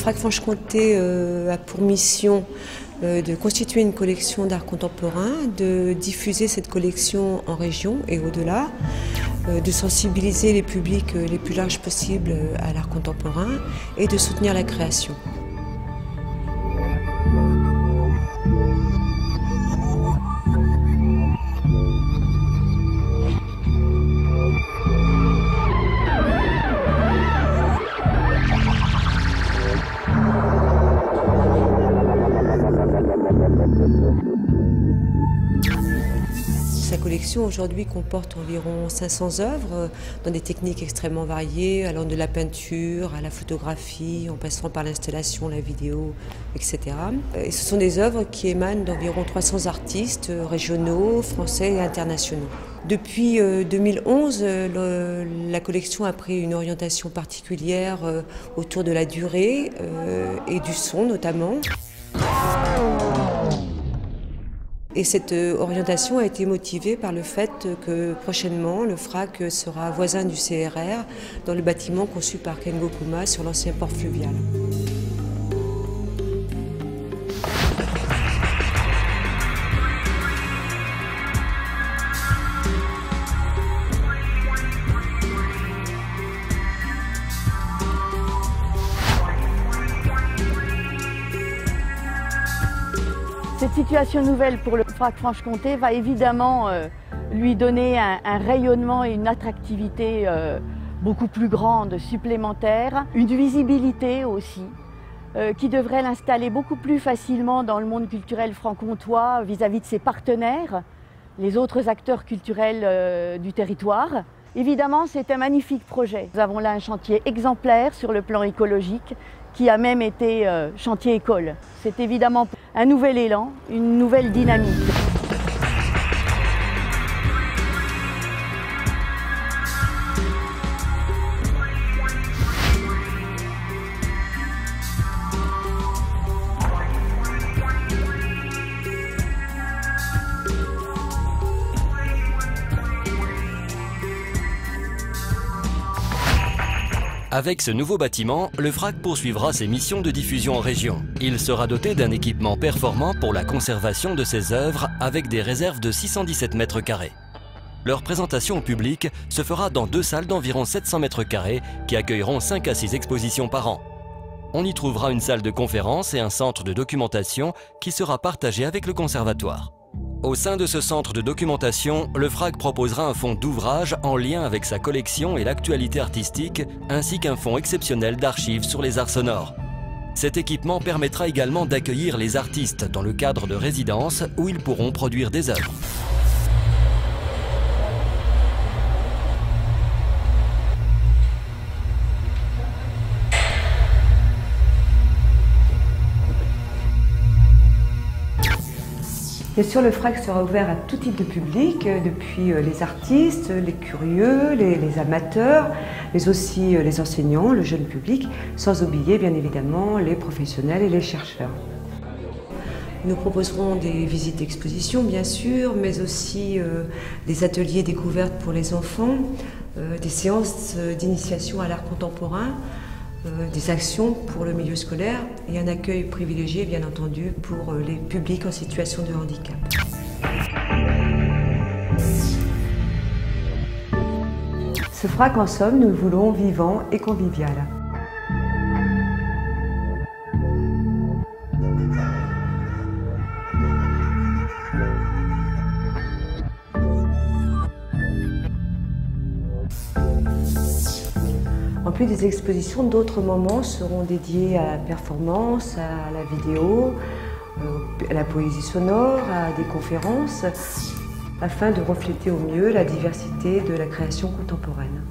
FRAC-Franche-Comté a pour mission de constituer une collection d'art contemporain, de diffuser cette collection en région et au-delà, de sensibiliser les publics les plus larges possibles à l'art contemporain et de soutenir la création. Sa collection aujourd'hui comporte environ 500 œuvres dans des techniques extrêmement variées, allant de la peinture à la photographie, en passant par l'installation, la vidéo, etc. Et ce sont des œuvres qui émanent d'environ 300 artistes régionaux, français et internationaux. Depuis 2011, la collection a pris une orientation particulière autour de la durée et du son notamment. Et cette orientation a été motivée par le fait que prochainement, le FRAC sera voisin du CRR dans le bâtiment conçu par Ken Gokuma sur l'ancien port fluvial. Cette situation nouvelle pour le FRAC-Franche-Comté va évidemment lui donner un rayonnement et une attractivité beaucoup plus grande, supplémentaire, une visibilité aussi, qui devrait l'installer beaucoup plus facilement dans le monde culturel franc-comtois vis-à-vis de ses partenaires, les autres acteurs culturels du territoire. Évidemment, c'est un magnifique projet. Nous avons là un chantier exemplaire sur le plan écologique, qui a même été chantier école. C'est évidemment un nouvel élan, une nouvelle dynamique. Avec ce nouveau bâtiment, le FRAC poursuivra ses missions de diffusion en région. Il sera doté d'un équipement performant pour la conservation de ses œuvres avec des réserves de 617 mètres carrés. Leur présentation au public se fera dans 2 salles d'environ 700 mètres carrés qui accueilleront 5 à 6 expositions par an. On y trouvera une salle de conférence et un centre de documentation qui sera partagé avec le conservatoire. Au sein de ce centre de documentation, le FRAC proposera un fonds d'ouvrages en lien avec sa collection et l'actualité artistique, ainsi qu'un fonds exceptionnel d'archives sur les arts sonores. Cet équipement permettra également d'accueillir les artistes dans le cadre de résidences où ils pourront produire des œuvres. Bien sûr, le FRAC sera ouvert à tout type de public, depuis les artistes, les curieux, les amateurs, mais aussi les enseignants, le jeune public, sans oublier bien évidemment les professionnels et les chercheurs. Nous proposerons des visites d'exposition, bien sûr, mais aussi des ateliers découvertes pour les enfants, des séances d'initiation à l'art contemporain, des actions pour le milieu scolaire et un accueil privilégié, bien entendu, pour les publics en situation de handicap. Ce FRAC, en somme, nous le voulons vivant et convivial. En plus des expositions, d'autres moments seront dédiés à la performance, à la vidéo, à la poésie sonore, à des conférences, afin de refléter au mieux la diversité de la création contemporaine.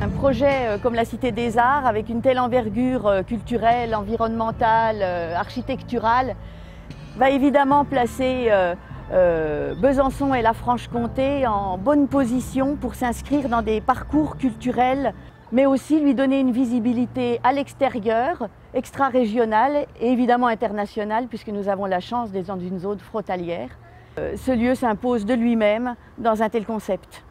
Un projet comme la Cité des Arts, avec une telle envergure culturelle, environnementale, architecturale, va évidemment placer Besançon et la Franche-Comté en bonne position pour s'inscrire dans des parcours culturels mais aussi lui donner une visibilité à l'extérieur, extra-régionale et évidemment internationale, puisque nous avons la chance d'être dans une zone frontalière. Ce lieu s'impose de lui-même dans un tel concept.